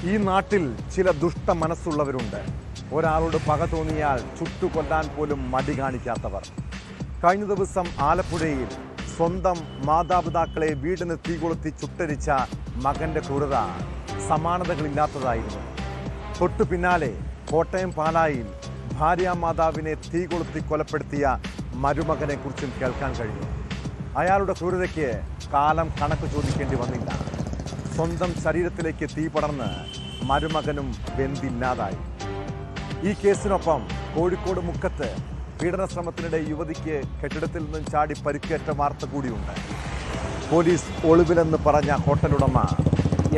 ഈ നാട്ടിൽ ചില ദുഷ്ട മനസ്സുള്ളവരുണ്ട്. ഒരാളോട് പക തോന്നിയാൽ ചുട്ടുകൊല്ലാൻ പോലും മടി കാണിക്കാത്തവർ. കഴിഞ്ഞ ദിവസം ആലപ്പുഴയിൽ സ്വന്തം മാതാപിതാക്കളെ വീടിന് തീകൊളുത്തി ചുട്ടരിച്ച മകന്റെ ക്രൂരത സമാനതകളില്ലാത്തതായിരുന്നു. തൊട്ടു പിന്നാലെ കോട്ടയം പാലായിൽ ഭാര്യാമാതാവിനെ തീകൊളുത്തി കൊലപ്പെടുത്തിയ മരുമകനെ കുറിച്ചും കേൾക്കാൻ കഴിഞ്ഞു. അയാളുടെ ക്രൂരതയ്ക്ക് കാലം കണക്ക് ചോദിക്കേണ്ടി വന്നില്ല. സ്വന്തം ശരീരത്തിലേക്ക് തീ പടർന്ന് മരുമകനും ബന്ധില്ലാതായി. ഈ കേസിനൊപ്പം കോഴിക്കോട് മുക്കത്ത് പീഡനശ്രമത്തിനിടെ യുവതിക്ക് കെട്ടിടത്തിൽ നിന്നും ചാടി പരിക്കേറ്റ വാർത്ത കൂടിയുണ്ട്. പോലീസ് ഒളിവിലെന്ന് പറഞ്ഞ ഹോട്ടലുടമ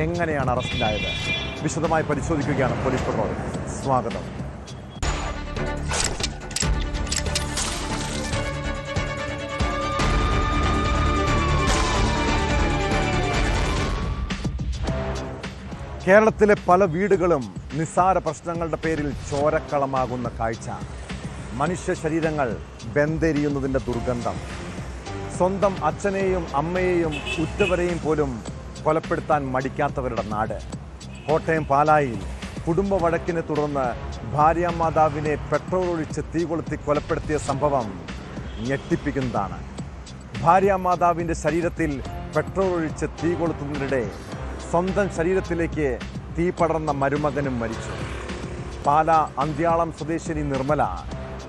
എങ്ങനെയാണ് അറസ്റ്റിലായത്? വിശദമായി പരിശോധിക്കുകയാണ് പോലീസ് പട്രോൾ. സ്വാഗതം. കേരളത്തിലെ പല വീടുകളും നിസ്സാര പ്രശ്നങ്ങളുടെ പേരിൽ ചോരക്കളമാകുന്ന കാഴ്ച. മനുഷ്യ ശരീരങ്ങൾ ബന്തെരിയുന്നതിൻ്റെ ദുർഗന്ധം. സ്വന്തം അച്ഛനെയും അമ്മയെയും ഉറ്റവരെയും പോലും കൊലപ്പെടുത്താൻ മടിക്കാത്തവരുടെ നാട്. കോട്ടയം പാലായിൽ കുടുംബ വഴക്കിനെ തുടർന്ന് ഭാര്യാമാതാവിനെ പെട്രോൾ ഒഴിച്ച് തീ കൊളുത്തി കൊലപ്പെടുത്തിയ സംഭവം ഞെട്ടിപ്പിക്കുന്നതാണ്. ഭാര്യാമാതാവിൻ്റെ ശരീരത്തിൽ പെട്രോൾ ഒഴിച്ച് തീ കൊളുത്തുന്നതിനിടെ സ്വന്തം ശരീരത്തിലേക്ക് തീ പടർന്ന മരുമകനും മരിച്ചു. പാല അന്ത്യാളം സ്വദേശിനി നിർമ്മല,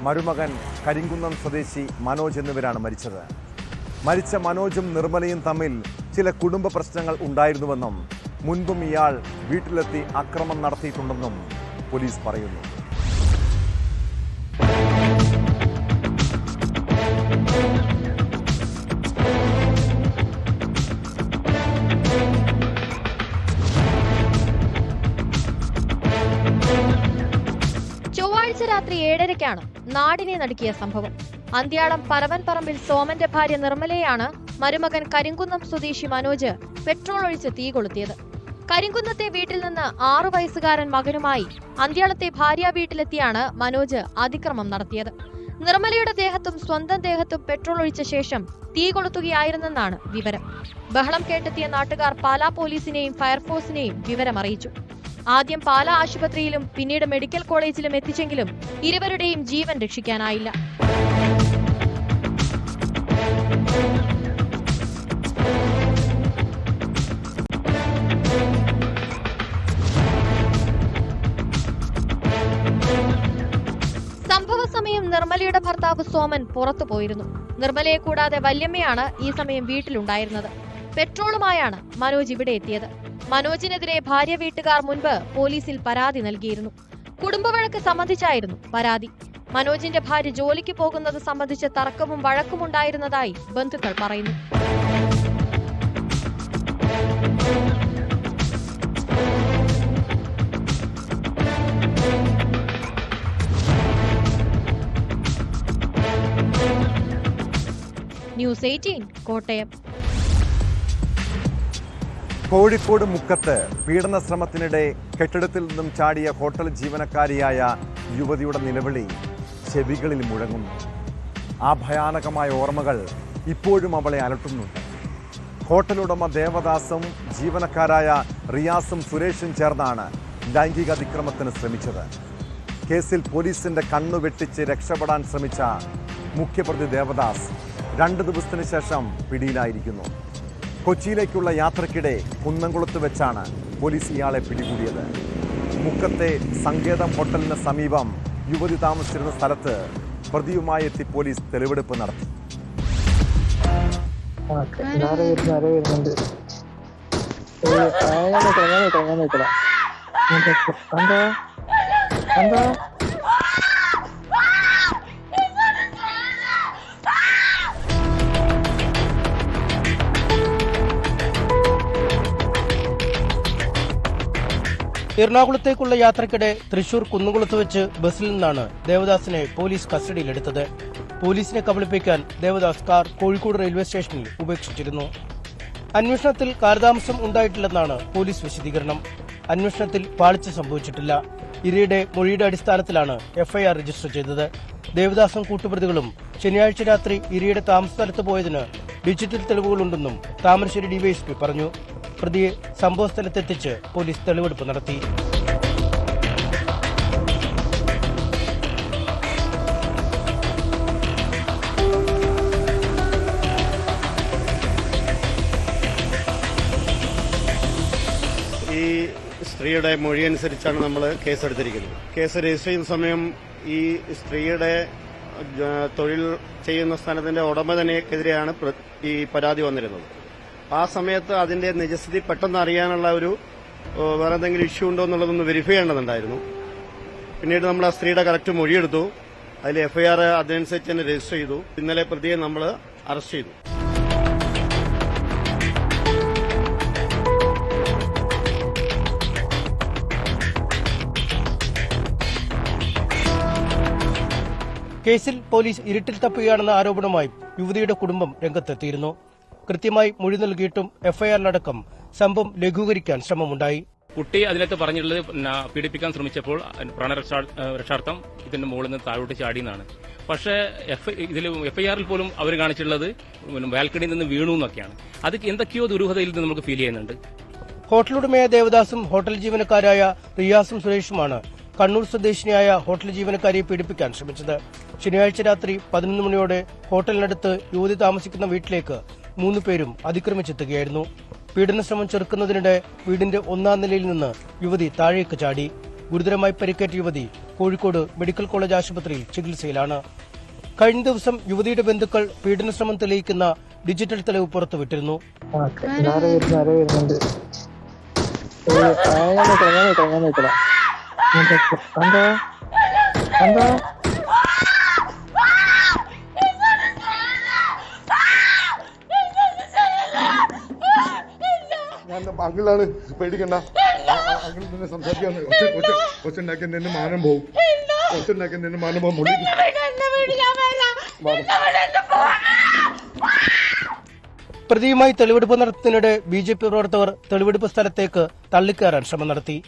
മരുമകൻ കരിങ്കുന്നം സ്വദേശി മനോജ് എന്നിവരാണ് മരിച്ചത്. മരിച്ച മനോജും നിർമ്മലയും തമ്മിൽ ചില കുടുംബ പ്രശ്നങ്ങൾ ഉണ്ടായിരുന്നുവെന്നും മുൻപും ഇയാൾ വീട്ടിലെത്തി അക്രമം നടത്തിയിട്ടുണ്ടെന്നും പോലീസ് പറയുന്നു. ചൊവ്വാഴ്ച രാത്രി 7:30-ക്കാണ് നാടിനെ നടുക്കിയ സംഭവം. അന്ത്യാളം പരവൻപറമ്പിൽ സോമന്റെ ഭാര്യ നിർമ്മലയാണ് മരുമകൻ കരിങ്കുന്നം സ്വദേശി മനോജ് പെട്രോൾ ഒഴിച്ച് തീ കൊളുത്തിയത്. കരിങ്കുന്നത്തെ വീട്ടിൽ നിന്ന് 6 വയസ്സുകാരൻ മകനുമായി അന്ത്യാളത്തെ ഭാര്യ വീട്ടിലെത്തിയാണ് മനോജ് അതിക്രമം നടത്തിയത്. നിർമ്മലയുടെ ദേഹത്തും സ്വന്തം ദേഹത്തും പെട്രോൾ ഒഴിച്ച ശേഷം തീ കൊളുത്തുകയായിരുന്നെന്നാണ് വിവരം. ബഹളം കേട്ടെത്തിയ നാട്ടുകാർ പാലാ പോലീസിനെയും ഫയർഫോഴ്സിനെയും വിവരമറിയിച്ചു. ആദ്യം പാലാ ആശുപത്രിയിലും പിന്നീട് മെഡിക്കൽ കോളേജിലും എത്തിച്ചെങ്കിലും ഇരുവരുടെയും ജീവൻ രക്ഷിക്കാനായില്ല. സംഭവ സമയം നിർമ്മലയുടെ ഭർത്താവ് സോമൻ പുറത്തു പോയിരുന്നു. നിർമ്മലയെ കൂടാതെ വല്യമ്മയാണ് ഈ സമയം വീട്ടിലുണ്ടായിരുന്നത്. പെട്രോളുമായാണ് മനോജ് ഇവിടെ എത്തിയത്. മനോജിനെതിരെ ഭാര്യ വീട്ടുകാർ മുൻപ് പോലീസിൽ പരാതി നൽകിയിരുന്നു. കുടുംബവഴക്ക് സംബന്ധിച്ചായിരുന്നു പരാതി. മനോജിന്റെ ഭാര്യ ജോലിക്ക് പോകുന്നത് സംബന്ധിച്ച് തർക്കവും വഴക്കുമുണ്ടായിരുന്നതായി ബന്ധുക്കൾ പറയുന്നു. ന്യൂസ് 18 കോട്ടയം. കോഴിക്കോട് മുക്കത്ത് പീഡനശ്രമത്തിനിടെ കെട്ടിടത്തിൽ നിന്നും ചാടിയ ഹോട്ടൽ ജീവനക്കാരിയായ യുവതിയുടെ നിലവിളി ചെവികളിൽ മുഴങ്ങുന്നു. ആ ഭയാനകമായ ഓർമ്മകൾ ഇപ്പോഴും അവളെ അലട്ടുന്നുണ്ട്. ഹോട്ടലുടമ ദേവദാസും ജീവനക്കാരായ റിയാസും സുരേഷും ചേർന്നാണ് ലൈംഗിക അതിക്രമത്തിന് ശ്രമിച്ചത്. കേസിൽ പോലീസിന്റെ കണ്ണു വെട്ടിച്ച് രക്ഷപ്പെടാൻ ശ്രമിച്ച മുഖ്യപ്രതി ദേവദാസ് 2 ദിവസത്തിന് ശേഷം പിടിയിലായിരിക്കുന്നു. കൊച്ചിയിലേക്കുള്ള യാത്രക്കിടെ കുന്നംകുളത്ത് വെച്ചാണ് പോലീസ് ഇയാളെ പിടികൂടിയത്. മുക്കത്തെ സങ്കേതം ഹോട്ടലിന് സമീപം യുവതി താമസിച്ചിരുന്ന സ്ഥലത്ത് പ്രതിയുമായി എത്തി പോലീസ് തെളിവെടുപ്പ് നടത്തി. എറണാകുളത്തേക്കുള്ള യാത്രക്കിടെ തൃശൂർ കുന്നുകുളത്ത് വെച്ച് ബസ്സിൽ നിന്നാണ് ദേവദാസിനെ പോലീസ് കസ്റ്റഡിയിലെടുത്തത്. പോലീസിനെ കബളിപ്പിക്കാൻ ദേവദാസ് കാർ കോഴിക്കോട് റെയിൽവേ സ്റ്റേഷനിൽ ഉപേക്ഷിച്ചിരുന്നു. അന്വേഷണത്തിൽ കാലതാമസം ഉണ്ടായിട്ടില്ലെന്നാണ് പോലീസ് വിശദീകരണം. അന്വേഷണത്തിൽ പാളിച്ച സംഭവിച്ചിട്ടില്ല. ഇരയുടെ മൊഴിയുടെ അടിസ്ഥാനത്തിലാണ് എഫ്ഐആർ രജിസ്റ്റർ ചെയ്തത്. ദേവദാസും കൂട്ടുപ്രതികളും ശനിയാഴ്ച രാത്രി ഇരയുടെ താമസ സ്ഥലത്ത് പോയതിന് ഡിജിറ്റൽ തെളിവുകളുണ്ടെന്നും താമരശ്ശേരി ഡിവൈഎസ്പി പറഞ്ഞു. പ്രതിയെ സംഭവസ്ഥലത്തെത്തിച്ച് പോലീസ് തെളിവെടുപ്പ് നടത്തി. ഈ സ്ത്രീയുടെ മൊഴി അനുസരിച്ചാണ് നമ്മൾ കേസെടുത്തിരിക്കുന്നത്. കേസ് രജിസ്റ്റർ ചെയ്യുന്ന സമയം ഈ സ്ത്രീയുടെ തൊഴിൽ ചെയ്യുന്ന സ്ഥാനത്തിന്റെ ഉടമ തന്നെക്കെതിരെയാണ് ഈ പരാതി വന്നിരുന്നത്. ആ സമയത്ത് അതിന്റെ നിജസ്ഥിതി പെട്ടെന്ന് അറിയാനുള്ള ഒരു വേറെ എന്തെങ്കിലും ഇഷ്യൂ ഉണ്ടോ എന്നുള്ളതൊന്ന് വെരിഫൈ ചെയ്യേണ്ടതുണ്ടായിരുന്നു. പിന്നീട് നമ്മൾ ആ സ്ത്രീയുടെ കറക്റ്റ് മൊഴിയെടുത്തു. അതിൽ എഫ്ഐആർ അതനുസരിച്ച് തന്നെ രജിസ്റ്റർ ചെയ്തു. ഇന്നലെ പ്രതിയെ നമ്മൾ അറസ്റ്റ് ചെയ്തു. കേസിൽ പോലീസ് ഇരുട്ടിൽ തപ്പുകയാണെന്ന ആരോപണമായി യുവതിയുടെ കുടുംബം രംഗത്തെത്തിയിരുന്നു. കൃത്യമായി മൊഴി നൽകിയിട്ടും എഫ്ഐആറിലടക്കം സംഭവം ലഘൂകരിക്കാൻ ശ്രമമുണ്ടായി. കുട്ടി അതിനകത്ത് പറഞ്ഞിട്ടുള്ളത് പീഡിപ്പിക്കാൻ ശ്രമിച്ചപ്പോൾ പ്രാണരക്ഷാർത്ഥം ഇതിന്റെ മുകളിൽ നിന്ന് താഴോട്ട് ചാടിയെന്നാണ്. പക്ഷേ ഇതിൽ എഫ്ഐആറിൽ പോലും അവർ കാണിച്ചിട്ടുള്ളത് ബാൽക്കണിയിൽ നിന്ന് വീണു എന്നൊക്കെയാണ്. അത് എന്തൊക്കെയോ ദുരൂഹതയിൽ നിന്ന് നമുക്ക് ഫീൽ ചെയ്യുന്നുണ്ട്. ഹോട്ടലുടമയായ ദേവദാസും ഹോട്ടൽ ജീവനക്കാരായ റിയാസും സുരേഷുമാണ് കണ്ണൂർ സ്വദേശിനിയായ ഹോട്ടൽ ജീവനക്കാരിയെ പീഡിപ്പിക്കാൻ ശ്രമിച്ചത്. ശനിയാഴ്ച രാത്രി 11 മണിയോടെ ഹോട്ടലിനടുത്ത് യുവതി താമസിക്കുന്ന വീട്ടിലേക്ക് 3 പേരും അതിക്രമിച്ചെത്തുകയായിരുന്നു. പീഡനശ്രമം ചെറുക്കുന്നതിനിടെ വീടിന്റെ 1-ാം നിലയിൽ നിന്ന് യുവതി താഴേക്ക് ചാടി. ഗുരുതരമായി പരിക്കേറ്റ യുവതി കോഴിക്കോട് മെഡിക്കൽ കോളേജ് ആശുപത്രിയിൽ ചികിത്സയിലാണ്. കഴിഞ്ഞ ദിവസം യുവതിയുടെ ബന്ധുക്കൾ പീഡനശ്രമം തെളിയിക്കുന്ന ഡിജിറ്റൽ തെളിവ് പുറത്തുവിട്ടിരുന്നു. ഞാൻ അങ്കിളാണ്, പേടിക്കണ്ട. അങ്കിൾ തന്നെ സംസാരിക്കാൻ കൊച്ചുണ്ടാക്കി നിന്നെ മാനം പോവും. കൊച്ചുണ്ടാക്കി നിന്നെ മാനം പോകും. പ്രതിയുമായി തെളിവെടുപ്പ് നടത്തുന്നതിനിടെ BJP പ്രവർത്തകർ തെളിവെടുപ്പ് സ്ഥലത്തേക്ക് തള്ളിക്കയറാൻ ശ്രമം നടത്തി.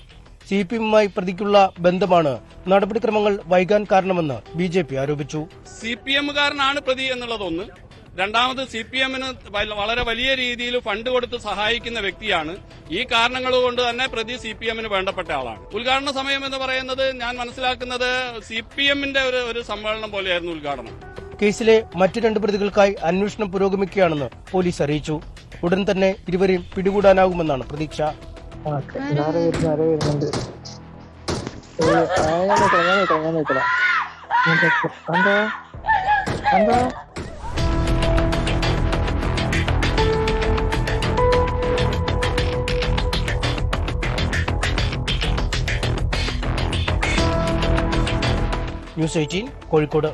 CPM-മായി പ്രതിക്കുള്ള ബന്ധമാണ് നടപടിക്രമങ്ങൾ വൈകാൻ കാരണമെന്ന് BJP ആരോപിച്ചു. CPM-കാരനാണ് പ്രതി എന്നുള്ളതൊന്ന്. രണ്ടാമത് CPM-ന് വളരെ വലിയ രീതിയിൽ ഫണ്ട് കൊടുത്ത് സഹായിക്കുന്ന വ്യക്തിയാണ്. ഈ കാരണങ്ങൾ കൊണ്ട് തന്നെ പ്രതി CPM-ന് വേണ്ടപ്പെട്ട ആളാണ്. ഉദ്ഘാടന സമയം എന്ന് പറയുന്നത് ഞാൻ മനസ്സിലാക്കുന്നത് CPM-ന്റെ ഒരു സമ്മേളനം പോലെയായിരുന്നു ഉദ്ഘാടനം. കേസിലെ മറ്റ് 2 പ്രതികൾക്കായി അന്വേഷണം പുരോഗമിക്കുകയാണെന്ന് പോലീസ് അറിയിച്ചു. ഉടൻ തന്നെ ഇരുവരെയും പിടികൂടാനാകുമെന്നാണ് പ്രതീക്ഷ. ന്യൂസ് 18 കോഴിക്കോട്.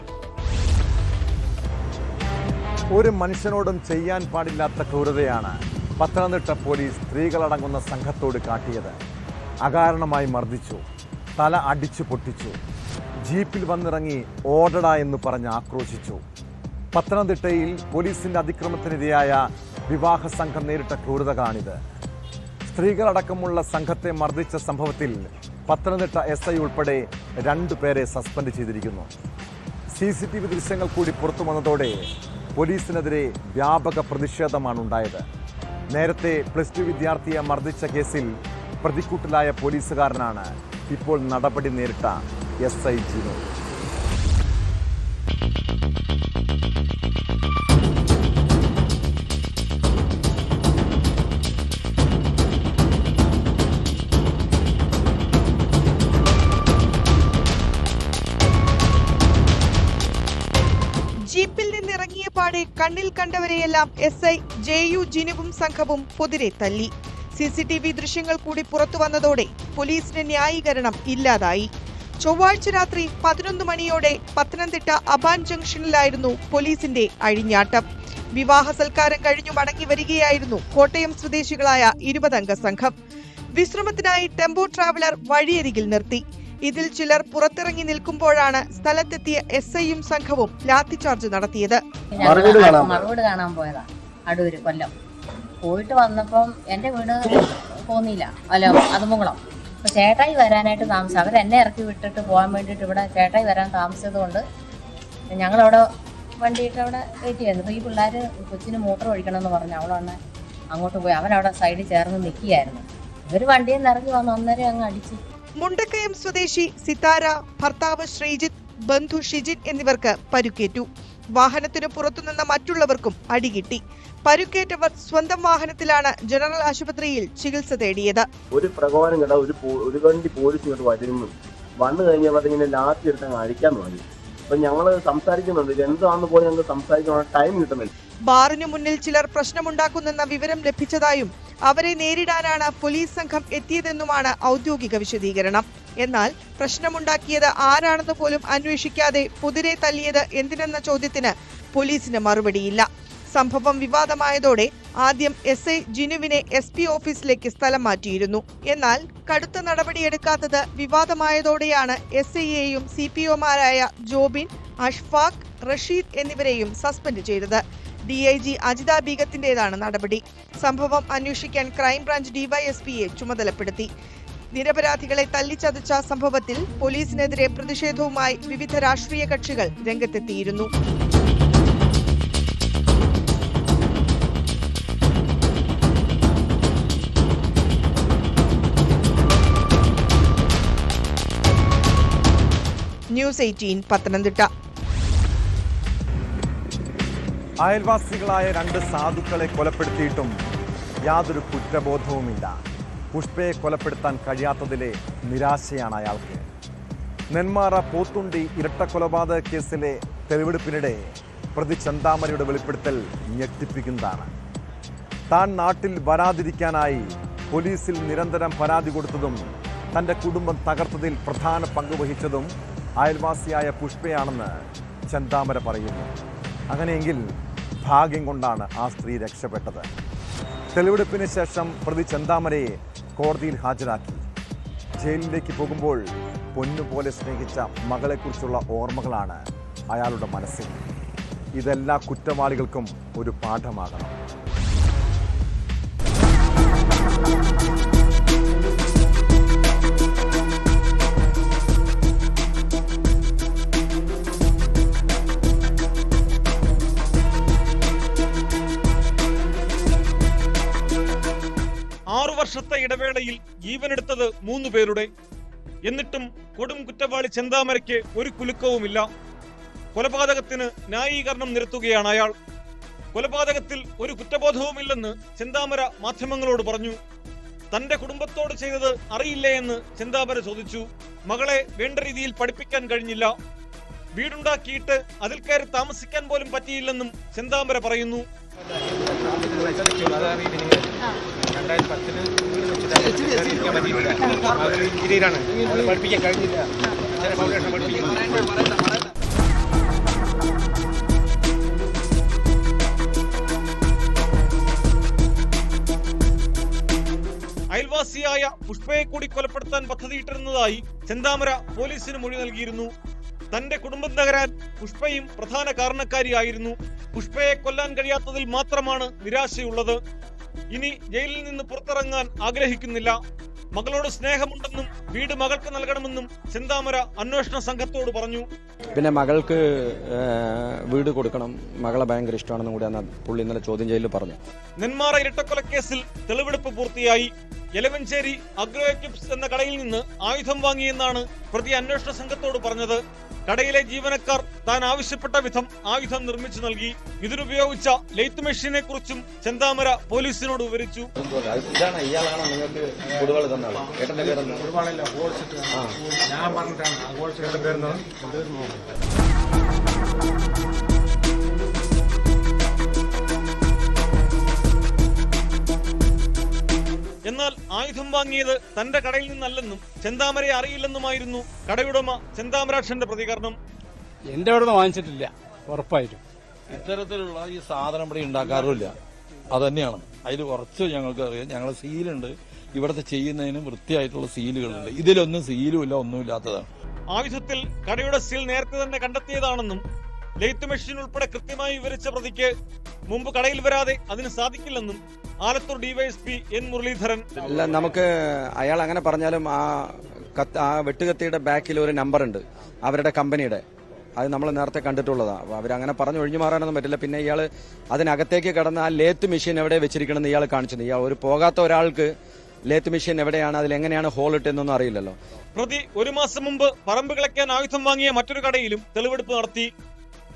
ഒരു മനുഷ്യനോടും ചെയ്യാൻ പാടില്ലാത്ത ക്രൂരതയാണ് പത്തനംതിട്ട പോലീസ് സ്ത്രീകളടങ്ങുന്ന സംഘത്തോട് കാട്ടിയത്. അകാരണമായി മർദ്ദിച്ചു, തല അടിച്ചു പൊട്ടിച്ചു, ജീപ്പിൽ വന്നിറങ്ങി ഓടടാ എന്ന് പറഞ്ഞ് ആക്രോശിച്ചു. പത്തനംതിട്ടയിൽ പോലീസിന്റെ അതിക്രമത്തിനിരയായ വിവാഹ സംഘം നേരിട്ട ക്രൂരതകളാണിത്. സ്ത്രീകളടക്കമുള്ള സംഘത്തെ മർദ്ദിച്ച സംഭവത്തിൽ പത്തനംതിട്ട SI ഉൾപ്പെടെ 2 പേരെ സസ്പെൻഡ് ചെയ്തിരിക്കുന്നു. CCTV ദൃശ്യങ്ങൾ കൂടി പുറത്തു വന്നതോടെ പോലീസിനെതിരെ വ്യാപക പ്രതിഷേധമാണ് ഉണ്ടായത്. നേരത്തെ +2 വിദ്യാർത്ഥിയെ മർദ്ദിച്ച കേസിൽ പ്രതിക്കൂട്ടിലായ പോലീസുകാരനാണ് ഇപ്പോൾ നടപടി നേരിട്ട SI ജിനു. ജീപ്പിൽ നിന്നിറങ്ങിയ പാടെ കണ്ണിൽ കണ്ടവരെയെല്ലാം SI JU ജിനുവും സംഘവും പൊതിരെ തല്ലി. CCTV ദൃശ്യങ്ങൾ കൂടി പുറത്തു വന്നതോടെ പോലീസിന് ന്യായീകരണം ഇല്ലാതായി. ചൊവ്വാഴ്ച രാത്രി 11 മണിയോടെ പത്തനംതിട്ട അബാൻ ജംഗ്ഷനിലായിരുന്നു പോലീസിന്റെ അഴിഞ്ഞാട്ടം. വിവാഹ സൽക്കാരം കഴിഞ്ഞു മടങ്ങി വരികയായിരുന്നു കോട്ടയം സ്വദേശികളായ 20-അംഗ സംഘം. വിശ്രമത്തിനായി ടെമ്പോ ട്രാവലർ വഴിയരികിൽ നിർത്തി. ഇതിൽ ചിലർ പുറത്തിറങ്ങി നിൽക്കുമ്പോഴാണ് സ്ഥലത്തെത്തിയ SIയും സംഘവും ലാത്തിചാർജ് നടത്തിയത്. മറുവീട് കാണാൻ പോയതാ, അടൂര്, കൊല്ലം. പോയിട്ട് വന്നപ്പം എന്റെ വീട് തോന്നിയില്ല, അല്ല അതുമുങ്ങളം. അപ്പൊ ചേട്ടായി വരാനായിട്ട് താമസം, അവരെന്നെ ഇറക്കി വിട്ടിട്ട് പോകാൻ വേണ്ടിയിട്ട് ഇവിടെ ചേട്ടായി വരാൻ താമസിച്ചത് കൊണ്ട് ഞങ്ങളവിടെ വണ്ടിയിട്ട് അവിടെ വെയിറ്റ് ചെയ്യുന്നു. അപ്പൊ ഈ പിള്ളേര് കൊച്ചിന് മോട്ടർ ഒഴിക്കണം എന്ന് പറഞ്ഞു. അവളാണ് അങ്ങോട്ട് പോയി. അവനവിടെ സൈഡിൽ ചേർന്ന് നിൽക്കുകയായിരുന്നു. ഇവർ വണ്ടിയിൽ നിന്ന് ഇറങ്ങി വന്ന് അന്നേരം അങ്ങ് അടിച്ചു. മുണ്ടക്കയം സ്വദേശി സിതാര, ഭർത്താവ് ശ്രീജിത്ത്, ബന്ധു ഷിജിൻ എന്നിവർക്ക് പരുക്കേറ്റു. വാഹനത്തിന് പുറത്തുനിന്ന മറ്റുള്ളവർക്കും അടികിട്ടി. പരുക്കേറ്റവർ സ്വന്തം വാഹനത്തിലാണ് ജനറൽ ആശുപത്രിയിൽ ചികിത്സ തേടിയത്. ഒരു പ്രകോപനം കേട്ട ഒരു വണ്ടി പോലീസ് ഇങ്ങോട്ട് വരുന്നു. വന്നു കഴിഞ്ഞപ്പോൾ അതിങ്ങനെ ലാത്തി എടുത്ത് അഴിക്കാൻ തുടങ്ങി. അപ്പൊ ഞങ്ങള് സംസാരിക്കുന്നുണ്ട്, എന്താണെന്ന് പോലും ഞങ്ങൾക്ക് സംസാരിക്കാൻ ടൈം കിട്ടുന്നില്ല. ബാറിനു മുന്നിൽ ചിലർ പ്രശ്നമുണ്ടാക്കുന്നെന്ന വിവരം ലഭിച്ചതായും അവരെ നേരിടാനാണ് പോലീസ് സംഘം എത്തിയതെന്നുമാണ് ഔദ്യോഗിക വിശദീകരണം. എന്നാൽ പ്രശ്നമുണ്ടാക്കിയത് ആരാണെന്ന് പോലും അന്വേഷിക്കാതെ പൊതിരെ തല്ലിയത് എന്തിനെന്ന ചോദ്യത്തിന് പോലീസിന് മറുപടിയില്ല. സംഭവം വിവാദമായതോടെ ആദ്യം SI ജിനുവിനെ SP ഓഫീസിലേക്ക് സ്ഥലം മാറ്റിയിരുന്നു. എന്നാൽ കടുത്ത നടപടിയെടുക്കാത്തത് വിവാദമായതോടെയാണ് SIയെയും CPOമാരായ ജോബിൻ, അഷ്ഫാഖ്, റഷീദ് എന്നിവരെയും സസ്പെൻഡ് ചെയ്തത്. DIG അജിത ബീഗത്തിന്റേതാണ് നടപടി. സംഭവം അന്വേഷിക്കാൻ ക്രൈംബ്രാഞ്ച് DYSPയെ ചുമതലപ്പെടുത്തി. നിരപരാധികളെ തല്ലിച്ചതച്ച സംഭവത്തിൽ പോലീസിനെതിരെ പ്രതിഷേധവുമായി വിവിധ രാഷ്ട്രീയ കക്ഷികൾ രംഗത്തെത്തിയിരുന്നു. ന്യൂസ് 18 പത്തനംതിട്ട. അയൽവാസികളായ 2 സാധുക്കളെ കൊലപ്പെടുത്തിയിട്ടും യാതൊരു കുറ്റബോധവുമില്ല. പുഷ്പയെ കൊലപ്പെടുത്താൻ കഴിയാത്തതിലെ നിരാശയാണ് അയാൾക്ക്. നെന്മാറ പോത്തുണ്ടി ഇരട്ടക്കൊലപാതക കേസിലെ തെളിവെടുപ്പിനിടെ പ്രതി ചെന്താമരയുടെ വെളിപ്പെടുത്തൽ ഞെട്ടിപ്പിക്കുന്നതാണ്. താൻ നാട്ടിൽ വരാതിരിക്കാനായി പോലീസിൽ നിരന്തരം പരാതി കൊടുത്തതും തൻ്റെ കുടുംബം തകർത്തതിൽ പ്രധാന പങ്കുവഹിച്ചതും അയൽവാസിയായ പുഷ്പയാണെന്ന് ചെന്താമര പറയുന്നു. അങ്ങനെയെങ്കിൽ ഭാഗ്യം കൊണ്ടാണ് ആ സ്ത്രീ രക്ഷപ്പെട്ടത്. തെളിവെടുപ്പിന് ശേഷം പ്രതി ചെന്താമരയെ കോടതിയിൽ ഹാജരാക്കി. ജയിലിലേക്ക് പോകുമ്പോൾ പൊന്നുപോലെ സ്നേഹിച്ച മകളെക്കുറിച്ചുള്ള ഓർമ്മകളാണ് അയാളുടെ മനസ്സിൽ. ഇതെല്ലാ കുറ്റവാളികൾക്കും ഒരു പാഠമാകണം. വർഷത്തെ ഇടവേളയിൽ ജീവനെടുത്തത് 3 പേരുടെ. എന്നിട്ടും കൊടും കുറ്റവാളി ചെന്താമരയ്ക്ക് ഒരു കുലുക്കവുമില്ല. കൊലപാതകത്തിന് ന്യായീകരണം നിരത്തുകയാണ് അയാൾ. കൊലപാതകത്തിൽ ഒരു കുറ്റബോധവുമില്ലെന്ന് ചെന്താമര മാധ്യമങ്ങളോട് പറഞ്ഞു. തന്റെ കുടുംബത്തോട് ചെയ്തത് അറിയില്ലേ എന്ന് ചെന്താമര ചോദിച്ചു. മകളെ വേണ്ട രീതിയിൽ പഠിപ്പിക്കാൻ കഴിഞ്ഞില്ല. വീടുണ്ടാക്കിയിട്ട് അതിൽ കയറി താമസിക്കാൻ പോലും പറ്റിയില്ലെന്നും ചെന്താമര പറയുന്നു. 2010 പഠിപ്പിക്കാൻ കഴിഞ്ഞില്ല. അയൽവാസിയായ പുഷ്പയെ കൂടി കൊലപ്പെടുത്താൻ പദ്ധതിയിട്ടിരുന്നതായി ചെന്താമര പോലീസിന് മൊഴി നൽകിയിരുന്നു. തന്റെ കുടുംബം തകരാൻ പുഷ്പയും പ്രധാന കാരണക്കാരിയായിരുന്നു. പുഷ്പയെ കൊല്ലാൻ കഴിയാത്തതിൽ മാത്രമാണ് നിരാശയുള്ളത്. ഇനി ജയിലിൽ നിന്ന് പുറത്തിറങ്ങാൻ ആഗ്രഹിക്കുന്നില്ല. മകളോട് സ്നേഹമുണ്ടെന്നും വീട് മകൾക്ക് നൽകണമെന്നും ചെന്താമര അന്വേഷണ സംഘത്തോട് പറഞ്ഞു. പിന്നെ മകൾക്ക് വീട് കൊടുക്കണം, മകളെ ഭയങ്കര ഇഷ്ടമാണെന്നും കൂടിയാണ് പുള്ളി ഇന്നലെ ചോദ്യം ചെയ്യലിൽ പറഞ്ഞു. നെന്മാറ ഇരട്ടക്കൊലക്കേസിൽ തെളിവെടുപ്പ് പൂർത്തിയായി. എലവഞ്ചേരി അഗ്രോ എക്യുപ്സ് എന്ന കടയിൽ നിന്ന് ആയുധം വാങ്ങിയെന്നാണ് പ്രതി അന്വേഷണ സംഘത്തോട് പറഞ്ഞത്. കടയിലെ ജീവനക്കാർ താൻ ആവശ്യപ്പെട്ട വിധം ആയുധം നിർമ്മിച്ചു നൽകി. ഇതിനുപയോഗിച്ച ലെയ്ത്ത് മെഷീനെ കുറിച്ചും ചെന്താമര പോലീസിനോട് വിവരിച്ചു. എന്നാൽ ആയുധം വാങ്ങിയത് തന്റെ കടയിൽ നിന്നല്ലെന്നും ചെന്താമരയെ അറിയില്ലെന്നുമായിരുന്നു കടയുടമ ചെന്താമരാക്ഷന്റെ പ്രതികരണം. എന്റെ അവിടെ നിന്ന് വാങ്ങിച്ചിട്ടില്ല, ഉറപ്പായിട്ടും. ഇത്തരത്തിലുള്ള ഈ സാധനം ഇവിടെ ഉണ്ടാക്കാറുമില്ല. അതന്നെയാണ് അതിൽ കുറച്ച് ഞങ്ങൾക്ക് അറിയാം. ഞങ്ങൾ സീലുണ്ട്, ഇവിടുത്തെ ചെയ്യുന്നതിന് വൃത്തിയായിട്ടുള്ള സീലുകളുണ്ട്. ഇതിലൊന്നും സീലും ഇല്ല, ഒന്നുമില്ലാത്തതാണ്. ആയുധത്തിൽ കടയുടെ സീൽ നേരത്തെ തന്നെ കണ്ടെത്തിയതാണെന്നും ലെയ്ത്ത് മെഷീൻ ഉൾപ്പെടെ കൃത്യമായി വിവരിച്ച പ്രതിക്ക് മുമ്പ് കടയിൽ വരാതെ അതിന് സാധിക്കില്ലെന്നും ആലത്തൂർ DYSP N മുരളീധരൻ. അല്ല, നമുക്ക് അയാൾ അങ്ങനെ പറഞ്ഞാലും ആ വെട്ടുകത്തിയുടെ ബാക്കിൽ ഒരു നമ്പർ ഉണ്ട് അവരുടെ കമ്പനിയുടെ. അത് നമ്മൾ നേരത്തെ കണ്ടിട്ടുള്ളതാണ്. അവരങ്ങനെ പറഞ്ഞ് ഒഴിഞ്ഞു മാറാനൊന്നും പറ്റില്ല. പിന്നെ ഇയാൾ അതിനകത്തേക്ക് കടന്ന് ആ ലേത്ത് മെഷീൻ എവിടെ വെച്ചിരിക്കണമെന്ന് ഇയാൾ കാണിച്ചത്. ഇയാൾ ഒരു പോകാത്ത ഒരാൾക്ക് ലേത്ത് മെഷീൻ എവിടെയാണ്, അതിലെങ്ങനെയാണ് ഹോൾ ഇട്ടെന്നൊന്നും അറിയില്ലല്ലോ. പ്രതി 1 മാസം മുമ്പ് പറമ്പ് കിളയ്ക്കാൻ ആയുധം വാങ്ങിയ മറ്റൊരു കടയിലും തെളിവെടുപ്പ് നടത്തി.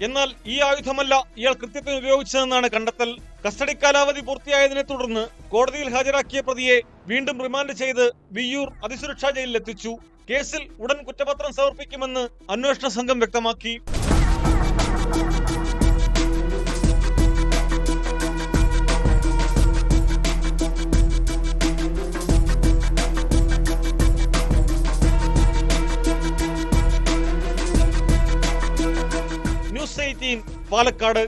എന്നാൽ ഈ ആയുധമല്ല ഇയാൾ കൃത്യത്തിന് ഉപയോഗിച്ചതെന്നാണ് കണ്ടെത്തൽ. കസ്റ്റഡി കാലാവധി പൂർത്തിയായതിനെ തുടർന്ന് കോടതിയിൽ ഹാജരാക്കിയ പ്രതിയെ വീണ്ടും റിമാൻഡ് ചെയ്ത് വിയ്യൂർ അതിസുരക്ഷാ ജയിലിലെത്തിച്ചു. കേസിൽ ഉടൻ കുറ്റപത്രം സമർപ്പിക്കുമെന്ന് അന്വേഷണ സംഘം വ്യക്തമാക്കി. ന്യൂസ് 18 പാലക്കാട്.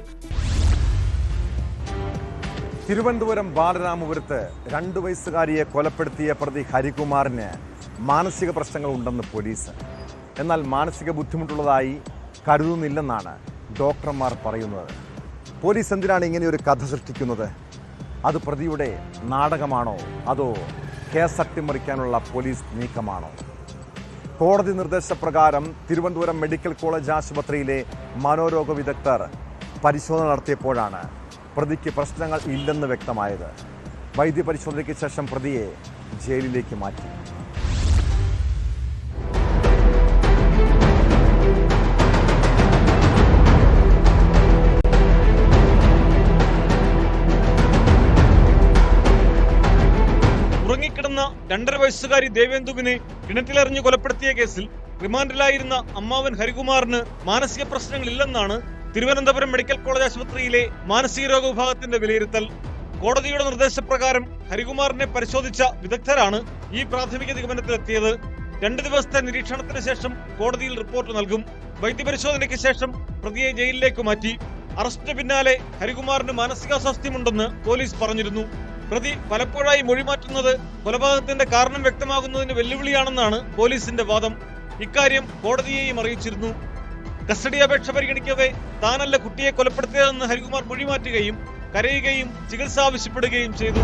തിരുവനന്തപുരം ബാലരാമപുരത്ത് 2 വയസ്സുകാരിയെ കൊലപ്പെടുത്തിയ പ്രതി ഹരികുമാറിന് മാനസിക പ്രശ്നങ്ങൾ ഉണ്ടെന്ന് പോലീസ്. എന്നാൽ മാനസിക ബുദ്ധിമുട്ടുള്ളതായി കരുതുന്നില്ലെന്നാണ് ഡോക്ടർമാർ പറയുന്നത്. പോലീസ് എന്തിനാണ് ഇങ്ങനെയൊരു കഥ സൃഷ്ടിക്കുന്നത്? അത് പ്രതിയുടെ നാടകമാണോ അതോ കേസ് അട്ടിമറിക്കാനുള്ള പോലീസ് നീക്കമാണോ? കോടതി നിർദ്ദേശപ്രകാരം തിരുവനന്തപുരം മെഡിക്കൽ കോളേജ് ആശുപത്രിയിലെ മനോരോഗ വിദഗ്ധർ പരിശോധന നടത്തിയപ്പോഴാണ് പ്രതിക്ക് പ്രശ്നങ്ങൾ ഇല്ലെന്ന് വ്യക്തമായത്. വൈദ്യപരിശോധനയ്ക്ക് ശേഷം പ്രതിയെ ജയിലിലേക്ക് മാറ്റി. ഉറങ്ങിക്കിടന്ന 2.5 വയസ്സുകാരി ദേവേന്ദുവിനെ കിണറ്റിലെറിഞ്ഞു കൊലപ്പെടുത്തിയ കേസിൽ റിമാൻഡിലായിരുന്ന അമ്മാവൻ ഹരികുമാറിന് മാനസിക പ്രശ്നങ്ങളില്ലെന്നാണ് തിരുവനന്തപുരം മെഡിക്കൽ കോളേജ് ആശുപത്രിയിലെ മാനസികരോഗ വിഭാഗത്തിന്റെ വിലയിരുത്തൽ. കോടതിയുടെ നിർദ്ദേശപ്രകാരം ഹരികുമാറിനെ പരിശോധിച്ച വിദഗ്ധരാണ് ഈ പ്രാഥമിക നിഗമനത്തിലെത്തിയത്. 2 ദിവസത്തെ നിരീക്ഷണത്തിന് ശേഷം കോടതിയിൽ റിപ്പോർട്ട് നൽകും. വൈദ്യപരിശോധനയ്ക്ക് ശേഷം പ്രതിയെ ജയിലിലേക്ക് മാറ്റി. അറസ്റ്റിന് പിന്നാലെ ഹരികുമാറിന് മാനസികാസ്വാസ്ഥ്യമുണ്ടെന്ന് പോലീസ് പറഞ്ഞിരുന്നു. പ്രതി പലപ്പോഴായി മൊഴിമാറ്റുന്നത് കൊലപാതകത്തിന്റെ കാരണം വ്യക്തമാകുന്നതിന് വെല്ലുവിളിയാണെന്നാണ് പോലീസിന്റെ വാദം. ഇക്കാര്യം കോടതിയെയും അറിയിച്ചിരുന്നു. കസ്റ്റഡി അപേക്ഷ പരിഗണിക്കവേ താനല്ല കുട്ടിയെ കൊലപ്പെടുത്തിയതെന്ന് ഹരികുമാർ മൊഴിമാറ്റുകയും കരയുകയും ചികിത്സ ആവശ്യപ്പെടുകയും ചെയ്തു.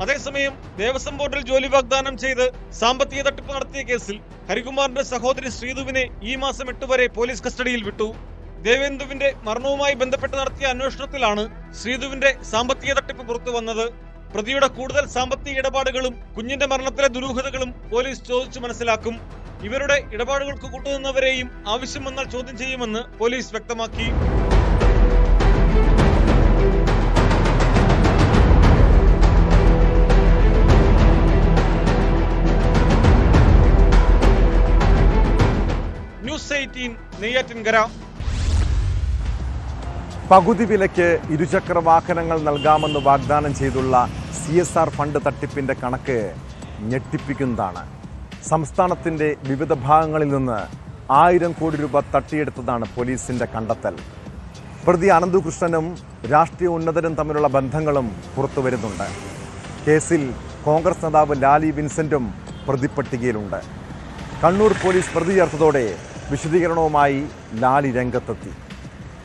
അതേസമയം ദേവസ്വം ബോർഡിൽ ജോലി വാഗ്ദാനം ചെയ്ത് സാമ്പത്തിക തട്ടിപ്പ് നടത്തിയ കേസിൽ ഹരികുമാറിന്റെ സഹോദരി ശ്രീധുവിനെ ഈ മാസം 8 വരെ പോലീസ് കസ്റ്റഡിയിൽ വിട്ടു. ദേവേന്ദുവിന്റെ മരണവുമായി ബന്ധപ്പെട്ട് നടത്തിയ അന്വേഷണത്തിലാണ് ശ്രീധുവിന്റെ സാമ്പത്തിക തട്ടിപ്പ് പുറത്തു വന്നത്. പ്രതിയുടെ കൂടുതൽ സാമ്പത്തിക ഇടപാടുകളും കുഞ്ഞിന്റെ മരണത്തിലെ ദുരൂഹതകളും പോലീസ് ചോദിച്ചു മനസ്സിലാക്കും. ഇവരുടെ ഇടപാടുകൾക്ക് കൂട്ടുനിന്നവരെയും ആവശ്യം വന്നാൽ ചോദ്യം ചെയ്യുമെന്ന് പോലീസ് വ്യക്തമാക്കി. ന്യൂസ് 18 നെയ്യാറ്റിൻകര. പകുതി വിലയ്ക്ക് ഇരുചക്ര വാഹനങ്ങൾ നൽകാമെന്ന് വാഗ്ദാനം ചെയ്തുള്ള CSR ഫണ്ട് തട്ടിപ്പിന്റെ കണക്ക് ഞെട്ടിപ്പിക്കുന്നതാണ്. സംസ്ഥാനത്തിന്റെ വിവിധ ഭാഗങ്ങളിൽ നിന്ന് 1000 കോടി രൂപ തട്ടിയെടുത്തതാണ് പോലീസിന്റെ കണ്ടെത്തൽ. പ്രതി അനന്തകൃഷ്ണനും രാഷ്ട്രീയ ഉന്നതരും തമ്മിലുള്ള ബന്ധങ്ങളും പുറത്തുവരുന്നുണ്ട്. കേസിൽ കോൺഗ്രസ് നേതാവ് ലാലി വിൻസെന്റും പ്രതിപ്പട്ടികയിലുണ്ട്. കണ്ണൂർ പോലീസ് പ്രതി ചേർത്തതോടെ വിശദീകരണവുമായി ലാലി രംഗത്തെത്തി.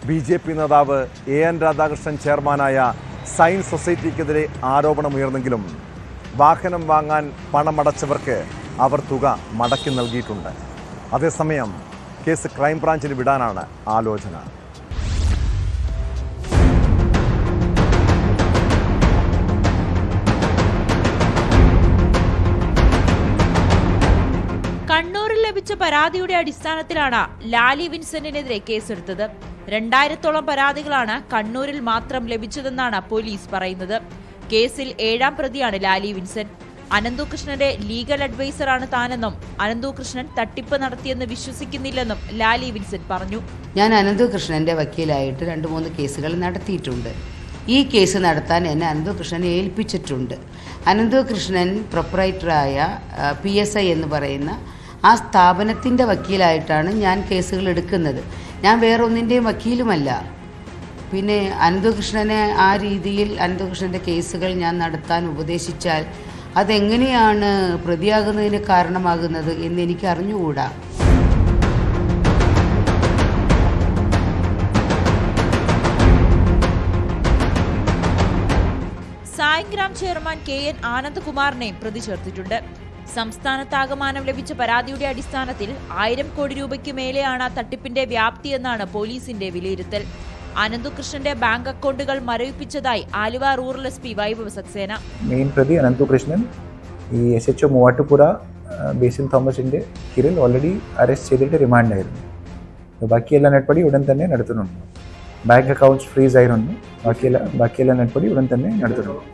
BJP നേതാവ് AN രാധാകൃഷ്ണൻ ചെയർമാനായ സയൻസ് സൊസൈറ്റിക്കെതിരെ ആരോപണമുയർന്നെങ്കിലും വാഹനം വാങ്ങാൻ പണമടച്ചവർക്ക് അവർ തുക മടക്കി നൽകിയിട്ടുണ്ട്. അതേസമയം കേസ് ക്രൈംബ്രാഞ്ചിന് വിടാനാണ് ആലോചന. കണ്ണൂരിൽ ലഭിച്ച പരാതിയുടെ അടിസ്ഥാനത്തിലാണ് ലാലി വിൻസെന്റിനെതിരെ കേസെടുത്തത്. 2000-ഓളം പരാതികളാണ് കണ്ണൂരിൽ മാത്രം ലഭിച്ചതെന്നാണ് പോലീസ് പറയുന്നത്. കേസിൽ 7ാം പ്രതിയാണ് ലാലി വിൻസെന്റ്. അനന്തകൃഷ്ണന്റെ ലീഗൽ അഡ്വൈസറാണ് താനെന്നും അനന്തകൃഷ്ണൻ തട്ടിപ്പ് നടത്തിയെന്ന് വിശ്വസിക്കുന്നില്ലെന്നും ലാലി വിൻസെന്റ് പറഞ്ഞു. ഞാൻ അനന്തകൃഷ്ണന്റെ വക്കീലായിട്ട് 2-3 കേസുകൾ നടത്തിയിട്ടുണ്ട്. ഈ കേസ് നടത്താൻ എന്നെ അനന്തകൃഷ്ണനെ ഏൽപ്പിച്ചിട്ടുണ്ട്. അനന്തകൃഷ്ണൻ പ്രൊപ്പറേറ്ററായ PSI എന്ന് പറയുന്ന ആ സ്ഥാപനത്തിൻ്റെ വക്കീലായിട്ടാണ് ഞാൻ കേസുകൾ എടുക്കുന്നത്. ഞാൻ വേറെ ഒന്നിൻ്റെയും വക്കീലുമല്ല. പിന്നെ അനന്തകൃഷ്ണനെ ആ രീതിയിൽ അനന്തകൃഷ്ണൻ്റെ കേസുകൾ ഞാൻ നടത്താൻ ഉപദേശിച്ചാൽ അതെങ്ങനെയാണ് പ്രതിയാകുന്നതിന് കാരണമാകുന്നത് എന്ന് എനിക്ക് അറിഞ്ഞുകൂടാ. പ്രോഗ്രാം ചെയർമാൻ KN ആനന്ദ്കുമാറിനെയും പ്രതി ചേർത്തിട്ടുണ്ട്. സംസ്ഥാനത്താകമാനം ലഭിച്ച പരാതിയുടെ അടിസ്ഥാനത്തിൽ 1000 കോടി രൂപയ്ക്ക് മേലെയാണ് തട്ടിപ്പിന്റെ വ്യാപ്തിയെന്നാണ് പോലീസിന്റെ വിലയിരുത്തൽ. അനന്തുകൃഷ്ണന്റെ ബാങ്ക് അക്കൗണ്ടുകൾ മരവിപ്പിച്ചതായി Aluva rural SP Vaibhav Saxena. Main പ്രതി അനന്തുകൃഷ്ണൻ ഈ SHO മൂവാറ്റുപുഴ ബേസിൽ തോമസിന്റെ കീഴിൽ ഓൾറെഡി അറസ്റ്റ് ചെയ്തിട്ട് റിമാൻഡായിരുന്നു. ബാക്കിയെല്ലാം നടപടി ഉടൻ തന്നെ നടത്തുന്നുണ്ട്. ബാങ്ക് അക്കൗണ്ട്സ് ഫ്രീസ് ആയിരുന്നു. ബാക്കിയെല്ലാം നടപടി ഉടൻ തന്നെ നടത്തുന്നുണ്ട്.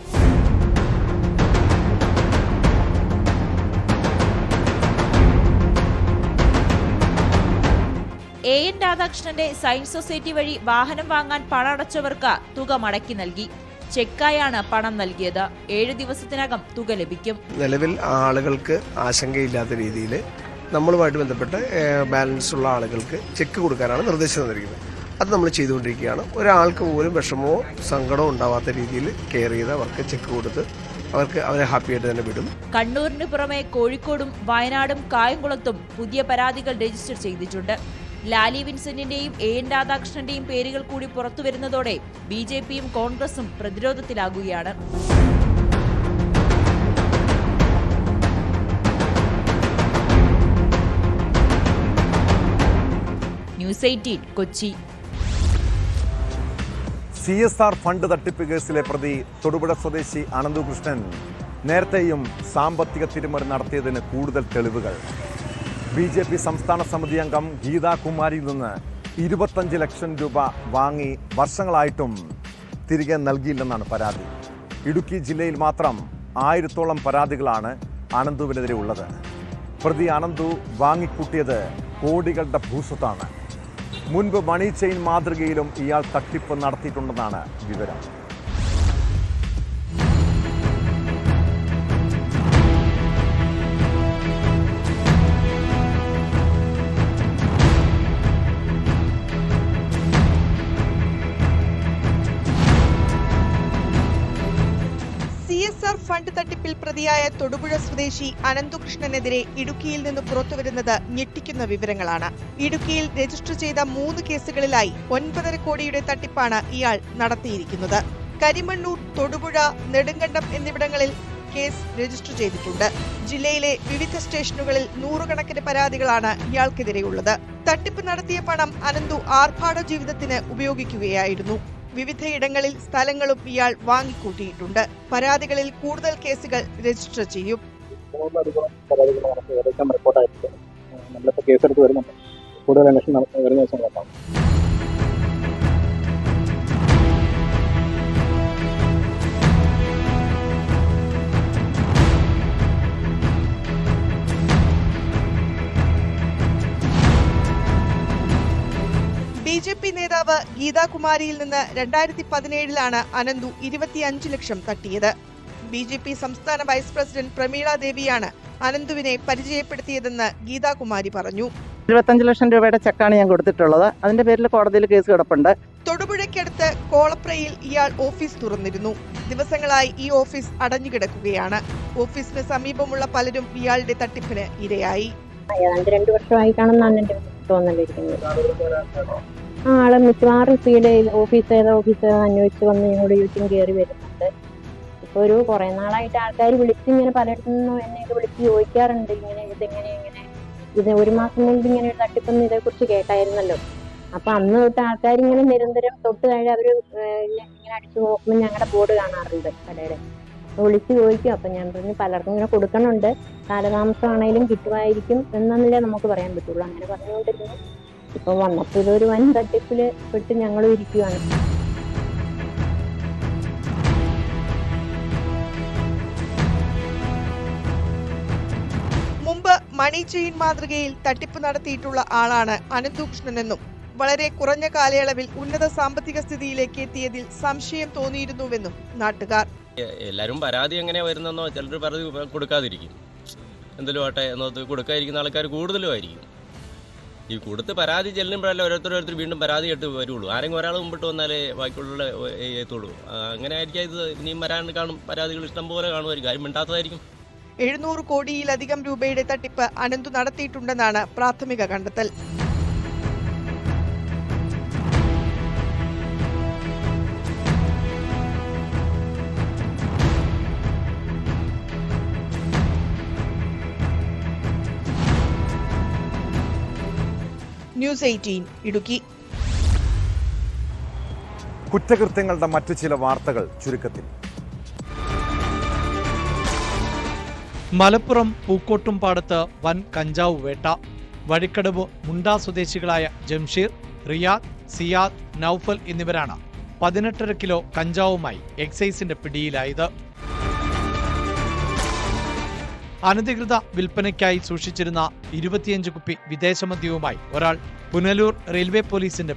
AN രാധാകൃഷ്ണന്റെ സയൻസ് സൊസൈറ്റി വഴി വാഹനം വാങ്ങാൻ പണം അടച്ചവർക്ക് തുക മടക്കി നൽകി. ചെക്കായാണ് പണം നൽകിയത്. 7 ദിവസത്തിനകം തുക ലഭിക്കും. നിലവിൽ ആളുകൾക്ക് ആശങ്കയില്ലാത്ത രീതിയിൽ നമ്മളുമായിട്ട് ബന്ധപ്പെട്ട് ബാലൻസ് ഉള്ള ആളുകൾക്ക് ചെക്ക് കൊടുക്കാനാണ് നിർദ്ദേശം തന്നിരിക്കുന്നത്. അത് നമ്മൾ ചെയ്തുകൊണ്ടിരിക്കുകയാണ്. ഒരാൾക്ക് പോലും വിഷമമോ സങ്കടമോ ഉണ്ടാവാത്ത രീതിയിൽ കെയർ ചെയ്ത് അവർക്ക് ചെക്ക് കൊടുത്ത് അവരെ ഹാപ്പിയായിട്ട് തന്നെ വിടും. കണ്ണൂരിന് പുറമെ കോഴിക്കോടും വയനാടും കായംകുളത്തും പുതിയ പരാതികൾ രജിസ്റ്റർ ചെയ്തിട്ടുണ്ട്. ലാലി വിൻസെന്റിന്റെയും AN രാധാകൃഷ്ണന്റെയും പേരുകൾ കൂടി പുറത്തുവരുന്നതോടെ BJPയും കോൺഗ്രസും പ്രതിരോധത്തിലാകുകയാണ്. ന്യൂസ് 18 കൊച്ചി. CSR ഫണ്ട് തട്ടിപ്പ് കേസിലെ പ്രതി തൊടുപുഴ സ്വദേശി അനന്തുകൃഷ്ണൻ നേരത്തെയും സാമ്പത്തിക തിരിമറി നടത്തിയതിന് കൂടുതൽ തെളിവുകൾ. BJP സംസ്ഥാന സമിതി അംഗം ഗീതാകുമാരിയിൽ നിന്ന് 25 ലക്ഷം രൂപ വാങ്ങി വർഷങ്ങളായിട്ടും തിരികെ നൽകിയില്ലെന്നാണ് പരാതി. ഇടുക്കി ജില്ലയിൽ മാത്രം 1000-ഓളം പരാതികളാണ് അനന്തുവിനെതിരെ ഉള്ളത്. പ്രതി അനന്തു വാങ്ങിക്കൂട്ടിയത് കോടികളുടെ ഭൂസ്വത്താണ്. മുൻപ് മണി ചെയിൻ മാതൃകയിലും ഇയാൾ തട്ടിപ്പ് നടത്തിയിട്ടുണ്ടെന്നാണ് വിവരം. CSR ഫണ്ട് തട്ടിപ്പിൽ പ്രതിയായ തൊടുപുഴ സ്വദേശി അനന്തുകൃഷ്ണനെതിരെ ഇടുക്കിയിൽ നിന്ന് പുറത്തുവരുന്നത് ഞെട്ടിക്കുന്ന വിവരങ്ങളാണ്. ഇടുക്കിയിൽ രജിസ്റ്റർ ചെയ്ത 3 കേസുകളിലായി 9.5 കോടിയുടെ തട്ടിപ്പാണ് ഇയാൾ നടത്തിയിരിക്കുന്നത്. കരിമണ്ണൂർ, തൊടുപുഴ, നെടുങ്കണ്ടം എന്നിവിടങ്ങളിൽ കേസ് രജിസ്റ്റർ ചെയ്തിട്ടുണ്ട്. ജില്ലയിലെ വിവിധ സ്റ്റേഷനുകളിൽ 100 കണക്കിന് പരാതികളാണ് ഇയാൾക്കെതിരെയുള്ളത്. തട്ടിപ്പ് നടത്തിയ പണം അനന്തു ആർഭാട ജീവിതത്തിന് ഉപയോഗിക്കുകയായിരുന്നു. വിവിധയിടങ്ങളിൽ സ്ഥലങ്ങളും ഇയാൾ വാങ്ങിക്കൂട്ടിയിട്ടുണ്ട്. പരാതികളിൽ കൂടുതൽ കേസുകൾ രജിസ്റ്റർ ചെയ്യും. കേസെടുത്ത് വരുന്നുണ്ട്. കൂടുതൽ അന്വേഷണം വരുന്ന ദിവസങ്ങളാണ്. BJP നേതാവ് ഗീതാകുമാരിയിൽ നിന്ന് 2017 അനന്തു 25 ലക്ഷം തട്ടിയത്. BJP സംസ്ഥാന വൈസ് പ്രസിഡന്റ് പ്രമീള ദേവിയാണ് അനന്തുവിനെ പരിചയപ്പെടുത്തിയതെന്ന് ഗീതാകുമാരി പറഞ്ഞു. 25 ലക്ഷം രൂപയുടെ ചെക്കാണ് ഞാൻ കൊടുത്തിട്ടുള്ളത്. അതിന്റെ പേരിൽ കോടതിയിൽ കേസ് കിടപ്പുണ്ട്. തൊടുപുഴയ്ക്കടുത്ത് കോളപ്രയിൽ ഇയാൾ ഓഫീസ് തുറന്നിരുന്നു. ദിവസങ്ങളായി ഈ ഓഫീസ് അടഞ്ഞുകിടക്കുകയാണ്. ഓഫീസിന് സമീപമുള്ള പലരും ഇയാളുടെ തട്ടിപ്പിന് ഇരയായി. 2 വർഷമായി കാണുന്നതാണ് എന്റെ തോന്നലിരിക്കുന്നത്. ആള് മിക്കവാറും സ്പീഡിൽ ഓഫീസ് അന്വേഷിച്ച് വന്ന് ഞങ്ങളുടെ യൂട്യൂബ് കയറി വരുന്നുണ്ട്. ഇപ്പൊ ഒരു കുറെ നാളായിട്ട് ആൾക്കാർ വിളിച്ച് ഇങ്ങനെ പലയിടത്തു നിന്നും എന്നെയൊക്കെ വിളിച്ച് ചോദിക്കാറുണ്ട്, ഇങ്ങനെ ഇത് 1 മാസം മുമ്പ് ഇങ്ങനെ ഒരു തട്ടിപ്പൊന്നും ഇതേക്കുറിച്ച് കേട്ടായിരുന്നല്ലോ. അപ്പൊ അന്ന് തൊട്ട് ആൾക്കാരിങ്ങനെ നിരന്തരം തൊട്ട് താഴെ അവര് ഇങ്ങനെ അടിച്ചു നോക്കുമ്പോൾ ഞങ്ങളുടെ ബോർഡ് കാണാറുണ്ട് കടയുടെ. വിളിച്ച് ചോദിക്കും. അപ്പൊ ഞാൻ പറഞ്ഞു പലർക്കും ഇങ്ങനെ കൊടുക്കണുണ്ട്, കാലതാമസമാണേലും കിട്ടുമായിരിക്കും എന്നല്ലേ നമുക്ക് പറയാൻ പറ്റുള്ളൂ. അങ്ങനെ പറഞ്ഞുകൊണ്ടിരുന്നു. ഇപ്പൊ വന്നപ്പോ ഇതൊരു വൻ തട്ടിപ്പില് പെട്ട് ഞങ്ങളും ഇരിക്കുകയാണ്. മുമ്പ് മണി ചെയിൻ മാതൃകയിൽ തട്ടിപ്പ് നടത്തിയിട്ടുള്ള ആളാണ് അനന്തുകൃഷ്ണനെന്നും വളരെ കുറഞ്ഞ കാലയളവിൽ ഉന്നത സാമ്പത്തിക സ്ഥിതിയിലേക്ക് എത്തിയതിൽ സംശയം തോന്നിയിരുന്നുവെന്നും നാട്ടുകാർ. എല്ലാവരും പരാതി എങ്ങനെയാ വരുന്നെന്നോ, ചിലർ പരാതി കൊടുക്കാതിരിക്കും, എന്തെങ്കിലും ആട്ടെ എന്നോർത്ത് കൊടുക്കാതിരിക്കുന്ന ആൾക്കാർ കൂടുതലും ആയിരിക്കും. ഈ കൊടുത്ത് പരാതി ചെല്ലുമ്പോഴല്ലേ ഓരോരുത്തർ വീണ്ടും പരാതി കേട്ട് വരുള്ളൂ. ആരെങ്കിലും ഒരാൾ മുമ്പിട്ട് വന്നാലേ ബാക്കിയുള്ള എത്തുള്ളൂ. അങ്ങനെ ആയിരിക്കും ഇത് ഇനിയും വരാൻ കാണും. പരാതികൾ ഇഷ്ടം പോലെ കാണുമായിരിക്കും, ആരും മിണ്ടാത്തതായിരിക്കും. 700 കോടിയിലധികം രൂപയുടെ തട്ടിപ്പ് അനന്തു നടത്തിയിട്ടുണ്ടെന്നാണ് പ്രാഥമിക കണ്ടെത്തൽ. ന്യൂസ് 18 ഇടുക്കി. കുറ്റകൃത്യങ്ങളുടെ മറ്റു ചില വാർത്തകൾ ചുരുക്കത്തിൽ. മലപ്പുറം പൂക്കോട്ടുംപാടത്ത് വൻ കഞ്ചാവ് വേട്ട. വഴിക്കടവ് മുണ്ട സ്വദേശികളായ ജംഷീർ, റിയാദ്, സിയാദ്, നൌഫൽ എന്നിവരാണ് 18.5 കിലോ കഞ്ചാവുമായി എക്സൈസിന്റെ പിടിയിലായത്. അനധികൃത വിൽപ്പനയ്ക്കായി സൂക്ഷിച്ചിരുന്ന 25 കുപ്പി വിദേശമദ്യവുമായി ഒരാൾ പുനലൂർ റെയിൽവേ പോലീസിന്റെ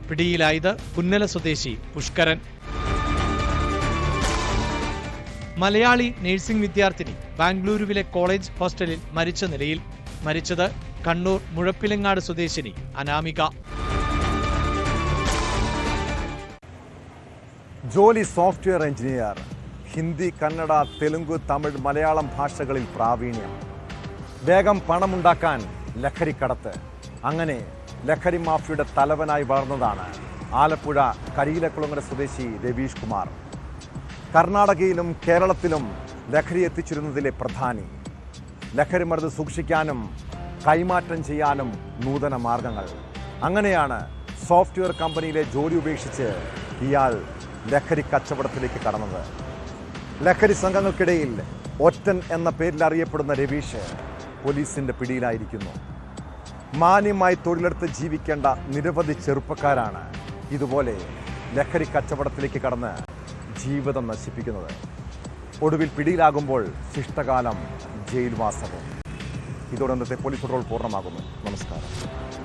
പിടിയിലായത് പുന്നല സ്വദേശി പുഷ്കരൻ. മലയാളി നഴ്സിംഗ് വിദ്യാർത്ഥിനി ബാംഗ്ലൂരുവിലെ കോളേജ് ഹോസ്റ്റലിൽ മരിച്ച നിലയിൽ. മരിച്ചത് കണ്ണൂർ മുഴപ്പിലങ്ങാട് സ്വദേശിനി അനാമിക. ജോലി സോഫ്റ്റ്വെയർ എഞ്ചിനീയർ. ഹിന്ദി, കന്നഡ, തെലുങ്ക്, തമിഴ്, മലയാളം ഭാഷകളിൽ പ്രാവീണ്യം. വേഗം പണമുണ്ടാക്കാൻ ലഹരിക്കടത്ത്. അങ്ങനെ ലഹരി മാഫിയുടെ തലവനായി വളർന്നതാണ് ആലപ്പുഴ കരിയിലക്കുളങ്ങര സ്വദേശി രവീഷ് കുമാർ. കർണാടകയിലും കേരളത്തിലും ലഹരി എത്തിച്ചിരുന്നതിലെ പ്രധാനി. ലഹരി മരുന്ന് സൂക്ഷിക്കാനും കൈമാറ്റം ചെയ്യാനും നൂതന മാർഗങ്ങൾ. അങ്ങനെയാണ് സോഫ്റ്റ്വെയർ കമ്പനിയിലെ ജോലി ഉപേക്ഷിച്ച് ഇയാൾ ലഹരി കച്ചവടത്തിലേക്ക് കടന്നത്. ലഹരി സംഘങ്ങൾക്കിടയിൽ ഒറ്റൻ എന്ന പേരിൽ അറിയപ്പെടുന്ന രവീഷ് പോലീസിന്റെ പിടിയിലായിരിക്കുന്നു. മാന്യമായി തൊഴിലെടുത്ത് ജീവിക്കേണ്ട നിരവധി ചെറുപ്പക്കാരാണ് ഇതുപോലെ ലഹരി കച്ചവടത്തിലേക്ക് കടന്ന് ജീവിതം നശിപ്പിക്കുന്നത്. ഒടുവിൽ പിടിയിലാകുമ്പോൾ ശിഷ്ടകാലം ജയിൽവാസവും. ഇതോടെ ഇന്നത്തെ പോലീസ് പട്രോൾ പൂർണ്ണമാകുന്നു. നമസ്കാരം.